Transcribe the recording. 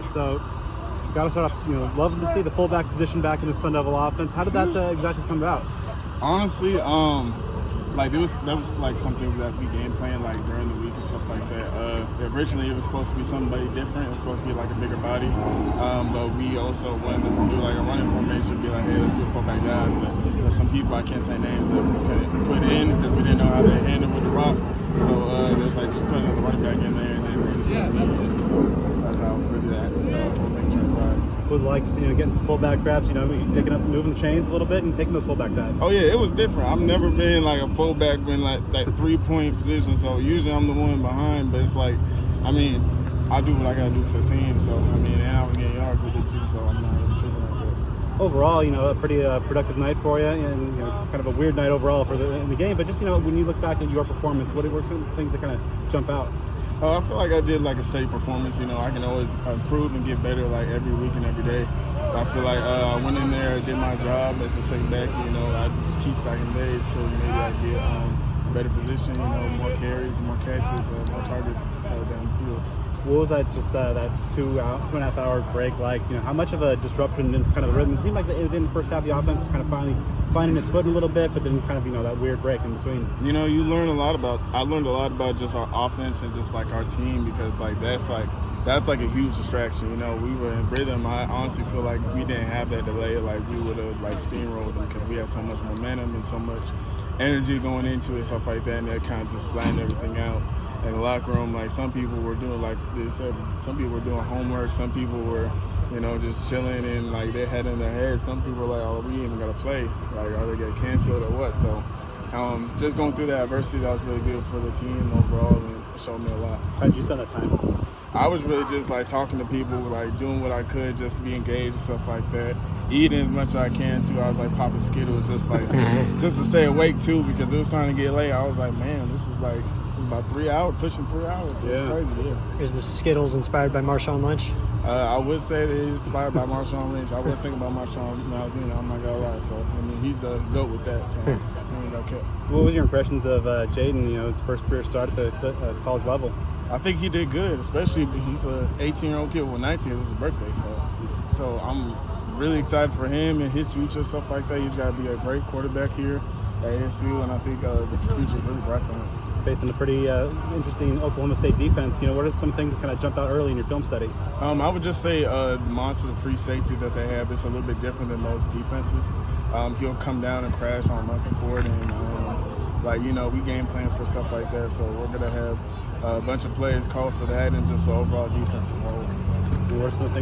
right, so got to start off, loving to see the fullback position back in the Sun Devil offense. How did that exactly come about? Honestly, that was like something that we game planned like during the week and stuff like that. Originally, it was supposed to be somebody different. It was supposed to be like a bigger body, but we also wanted to do like a running formation, be like, hey, let's do a fullback guy. But there's some people I can't say names that we couldn't put in because we didn't know how to handle with the rock. So it was like just putting a running back in there and then they just put me in. So that's how really that whole thing transpired. What was it like just getting some fullback grabs, picking up, moving the chains a little bit and taking those fullback dives? Oh yeah, it was different. I've never been like a fullback in like 3-point position. So usually I'm the one behind, but it's like, I do what I gotta do for the team. So and I was getting yards with it too. So I'm not even tripping like that. Overall, a pretty productive night for you, and kind of a weird night overall in the game. But just when you look back at your performance, what were things that kind of jump out? I feel like I did like a steady performance. I can always improve and get better like every week and every day. But I feel like I went in there, did my job as a second back. I just keep stacking days, so maybe I get a better position. More carries, more catches, more targets down the field. What was that? Just that 2.5 hour break like? How much of a disruption in kind of the rhythm? It seemed like in the first half, the offense was kind of finally finding its footing a little bit, but then kind of that weird break in between. You learn a lot about. I learned a lot about just our offense and just like our team, because that's like a huge distraction. We were in rhythm. I honestly feel like we didn't have that delay. Like we would have like steamrolled them because we had so much momentum and so much energy going into it, stuff like that, and that kind of just flattened everything out. In the locker room, like some people were doing, like they said, some people were doing homework, some people were, just chilling and like they had in their head. Some people were like, oh, we ain't even gotta play. Like, are they get canceled or what? So, just going through that adversity, that was really good for the team overall, and it showed me a lot. How did you spend that time? I was really just like talking to people, like doing what I could, just to be engaged and stuff like that. Eating as much as I can too. I was like popping Skittles, just like just to stay awake too, because it was starting to get late. I was like, man, this is like about 3 hours, pushing 3 hours. So it's crazy. Yeah. Is the Skittles inspired by Marshawn Lynch? I would say that he's inspired by Marshawn Lynch. I was thinking about Marshawn when I was I'm not gonna lie. So he's a goat with that. So okay. What was your impressions of Jaden? His first career start at the college level. I think he did good, especially he's an 18-year-old kid. Well, 19 was his birthday, so I'm really excited for him and his future, stuff like that. He's got to be a great quarterback here at ASU, and I think the future is really bright for him. Facing a pretty interesting Oklahoma State defense, what are some things that kind of jumped out early in your film study? I would just say the monster free safety that they have is a little bit different than most defenses. He'll come down and crash on run support, and we game plan for stuff like that. So we're gonna have a bunch of plays called for that, and just overall defensive role. What are some things